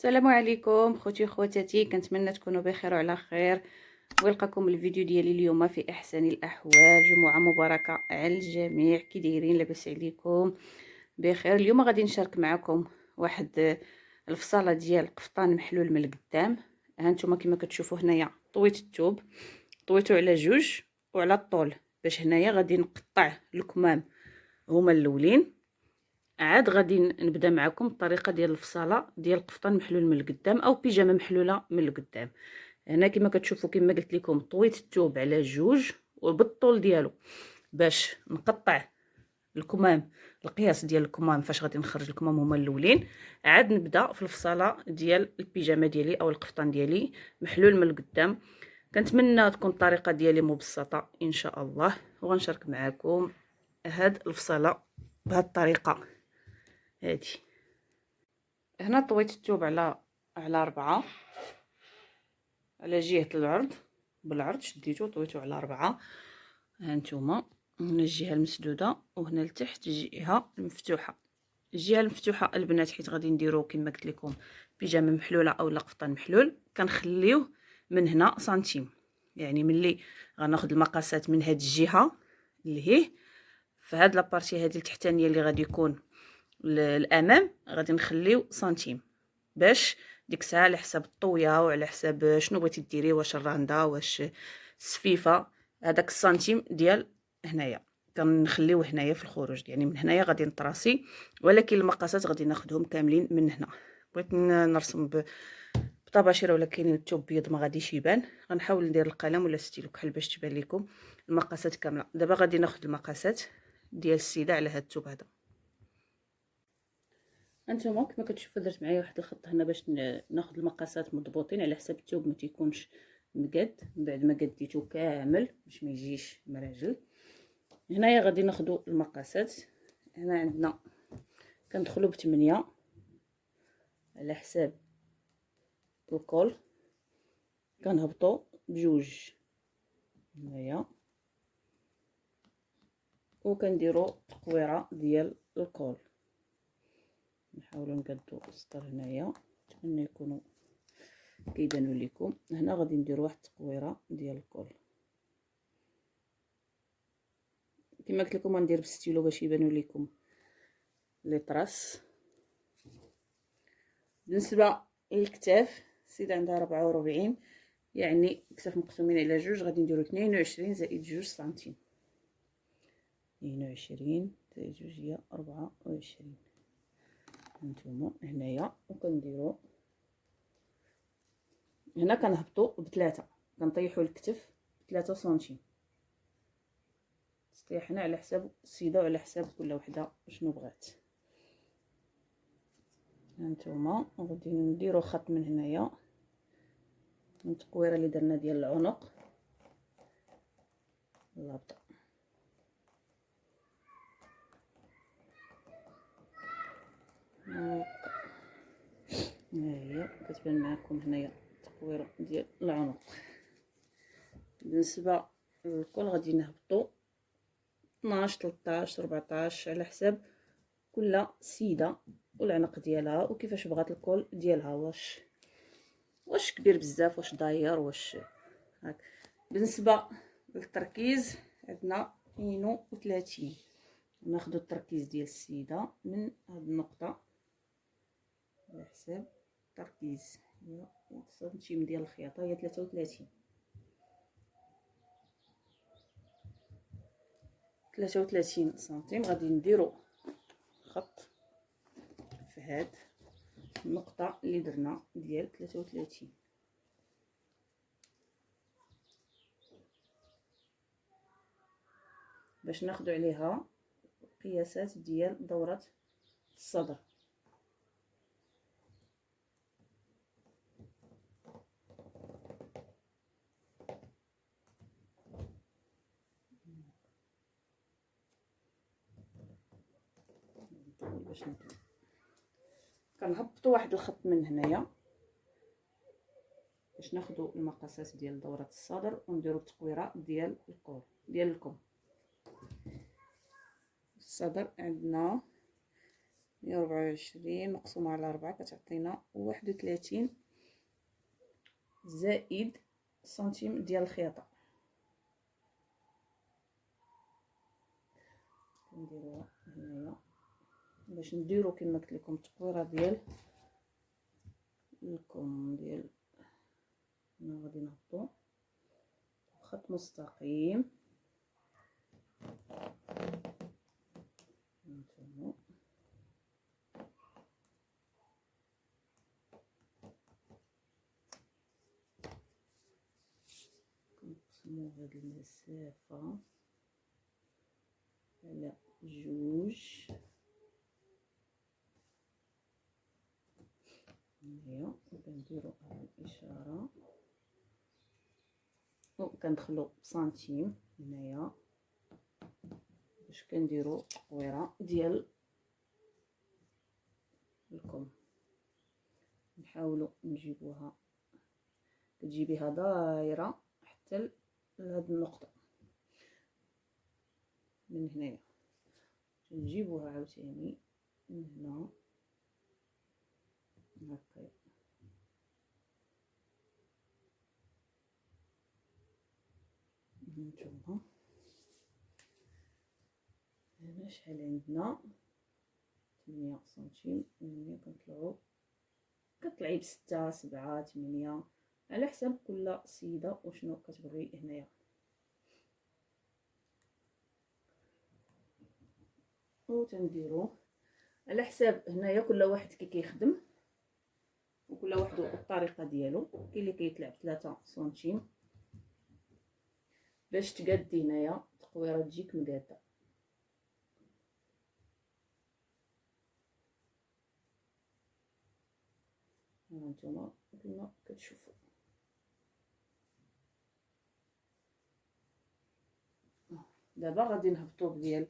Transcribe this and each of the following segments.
السلام عليكم خوتي خواتاتي، كنتمنى تكونوا بخير وعلى خير. ويلقاكم الفيديو ديالي اليوم في احسن الاحوال. جمعه مباركه على الجميع، كي دايرين؟ لاباس عليكم؟ بخير. اليوم غادي نشارك معكم واحد الفصاله ديال قفطان محلول من القدام. ها نتوما كما كتشوفوا هنايا طويت الثوب، طويتو على جوج وعلى الطول، باش هنايا غادي نقطع الكمام هما الاولين. عاد غادي نبدا معكم الطريقه ديال الفصاله ديال القفطان محلول من القدام او بيجامه محلوله من القدام. هنا كما كتشوفوا كما قلت لكم طويت الثوب على جوج وبالطول ديالو باش نقطع الكمام، القياس ديال الكمام فاش غادي نخرج الكمام هما الاولين. عاد نبدا في الفصاله ديال البيجامه ديالي او القفطان ديالي محلول من القدام. كنتمنى تكون الطريقه ديالي مبسطه ان شاء الله، وغنشارك معكم هاد الفصاله بهاد الطريقه هادي. هنا طويت الثوب على 4 على جهة العرض، بالعرض شديتو طويتو على 4. هانتوما هنا الجهة المسدودة وهنا لتحت الجهة المفتوحة. الجهة المفتوحة البنات حيت غادي نديرو كما قلت لكم بيجامه محلولة او قفطان محلول، كنخليوه من هنا سنتيم. يعني ملي غناخد المقاسات من هاد الجهة لهيه، فهاد لابارتي هادي التحتانية اللي غادي يكون الامام غادي نخليو سنتيم، باش ديك الساعه على حساب الطويه وعلى حساب شنو بغيتي ديري، واش الرانده واش السفيفه، هذاك السنتيم ديال هنايا كنخليوه هنايا في الخروج. يعني من هنايا غادي نطراسي، ولكن المقاسات غادي ناخذهم كاملين من هنا. بغيت نرسم بطباشيره ولكن الثوب بيض ما غاديش يبان، غنحاول ندير القلم ولا ستيلو كحل باش تبان لكم المقاسات كامله. دابا غادي ناخذ المقاسات ديال السيده على هذا الثوب هذا. هانتوما كما كتشوفوا درت معايا واحد الخط هنا باش ناخذ المقاسات مضبوطين على حساب الثوب ما تيكونش مقاد. من بعد ما قديتو كامل باش ما يجيش مراجل، هنايا غادي ناخذوا المقاسات. هنا عندنا كندخلوا ب8 على حساب الكول، كنهبطوا بجوج هنايا وكنديروا تقويره ديال الكول. نحاولوا نقادو السطر هنايا، نتمنى يكونوا كيبانوا لكم. هنا غادي ندير واحد التقويره ديال الكول كما قلت لكم، غندير بالستيلو باش يبانوا لكم لي طراس. بالنسبه للكتاف السيده عندها 44، يعني كتاف مقسومين على جوج، غادي نديرو 22 زائد 2 سنتيم. 22 زائد 2 هي 24. هانتوما هنايا وكنديرو هنا كنهبطو ب3، كنطيحو الكتف ب3 سنتيم. طيحنا على حساب السيده وعلى حساب كل وحده شنو بغات. هانتوما غادي نديرو خط من هنايا من التقويره اللي درنا ديال العنق لابطه. ها هي كتبان معكم هنايا التقويره ديال العنق. بالنسبه للكل غادي نهبطو 12 13 14 على حساب كل سيده والعنق ديالها وكيفاش بغات الكول ديالها، واش كبير بزاف واش داير واش هاك. بالنسبه للتركيز عندنا 32، ناخذ التركيز ديال السيده من هذه النقطه على حساب التركيز. هي السنتيم ديال الخياطه هي 33. 33 سنتيم. غادي نديرو خط في هاد النقطه اللي درنا ديال 33 باش ناخذ عليها القياسات ديال دوره الصدر. باش كنهبطوا واحد الخط من هنايا باش ناخذوا المقاسات ديال دوره الصدر ونديروا التقويره ديال الكول ديال الكم. الصدر عندنا 124 مقسومة على 4 كتعطينا 31 زائد سنتيم ديال الخياطة. نديروها هنايا باش نديرو كما قلت لكم التقويره ديال الكم ديال هنا. غادي نهبطو خط مستقيم نتوما كنقسمو هاد المسافة على جوج هنايا، وكنديرو على الاشاره وكندخلو بسنتيم هنايا باش كنديرو التقويره ديال الكم. نحاولوا نجيبوها، كتجيبيها دايره حتى لهاد النقطه من هنايا، نجيبوها عاوتاني من هنا هكا. نتوما هنا شحال عندنا 8 سنتيم، هنا كطلعي ب6 7 8 على حسب كل سيده وشنو كتبغي هنايا. وتنديرو على حساب هنايا كل واحد كيخدم وكل واحد الطريقه ديالو. كاين اللي كيطلع ب3 سنتيم باش تقادي هنايا التقويره تجيك مقاده. هانتوما كما كتشوفوا دابا غادي نهبطوا ديال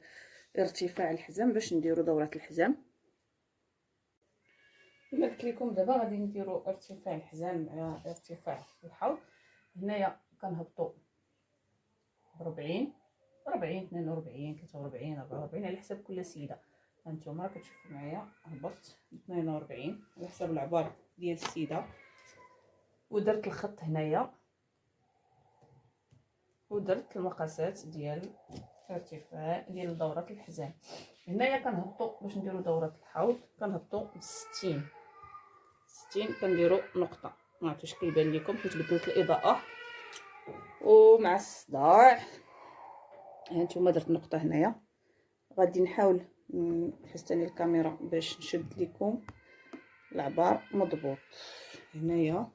ارتفاع الحزام باش نديروا دوره الحزام. كما قلت لكم دابا غادي نديروا ارتفاع الحزام على ارتفاع الحوض. هنايا كنهبطوا 40 42 43 44 على حسب كل سيده. هانتوما كتشوفوا معايا هبطت 42 على حسب العبار ديال السيده، ودرت الخط هنايا ودرت المقاسات ديال ارتفاع ديال دوره الحزام. هنايا كنهبطوا باش نديروا دوره الحوض كنهبطوا ب 60 كنديروا نقطه. ما عرفتش كيبان لكم حيت بدلت الاضاءه ومع الصداع. هانتوما درت نقطه هنايا. غادي نحاول نحسن الكاميرا باش نشد لكم العبار مضبوط. هنايا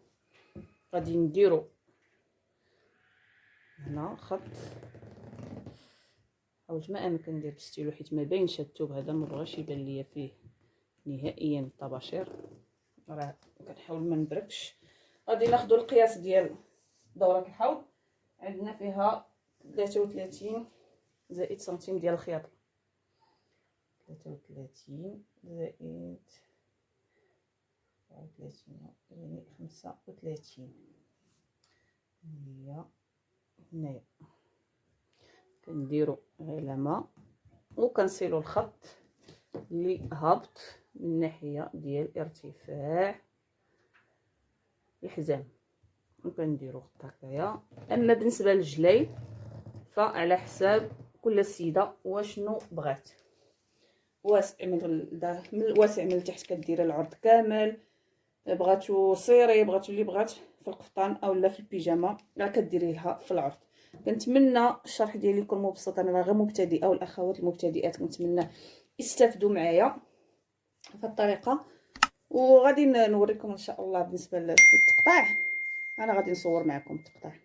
غادي نديروا هنا خط، حاولت ما امكن ندير بالستيلو حيت ما باينش الثوب هذا، ما بغاش يبان ليا فيه نهائيا الطباشير، راه كنحاول ما نبركش. غادي ناخذ القياس ديال دوره الحوض، عندنا فيها 33 زائد سنتيم ديال الخياطه. 33 زائد 34 يعني 35 هنايا كنديروا علامه وكنصلوا الخط اللي هابط من الناحيه ديال ارتفاع الحزام وكنديروا خط هكايا. اما بالنسبه للجلي فعلى حساب كل سيده واشنو بغات، واسع من الواسع من التحت كديري العرض كامل، بغاتو صيري بغاتو اللي بغات في القفطان اولا في البيجامه راه كديري لها في العرض. كنتمنى الشرح ديالي يكون مبسط، انا راه غير مبتدئه والاخوات المبتدئات كنتمنى يستافدوا معايا بهذه الطريقه. وغادي نوريكم ان شاء الله بالنسبه للتقطاع، انا غادي نصور معكم التقطاع.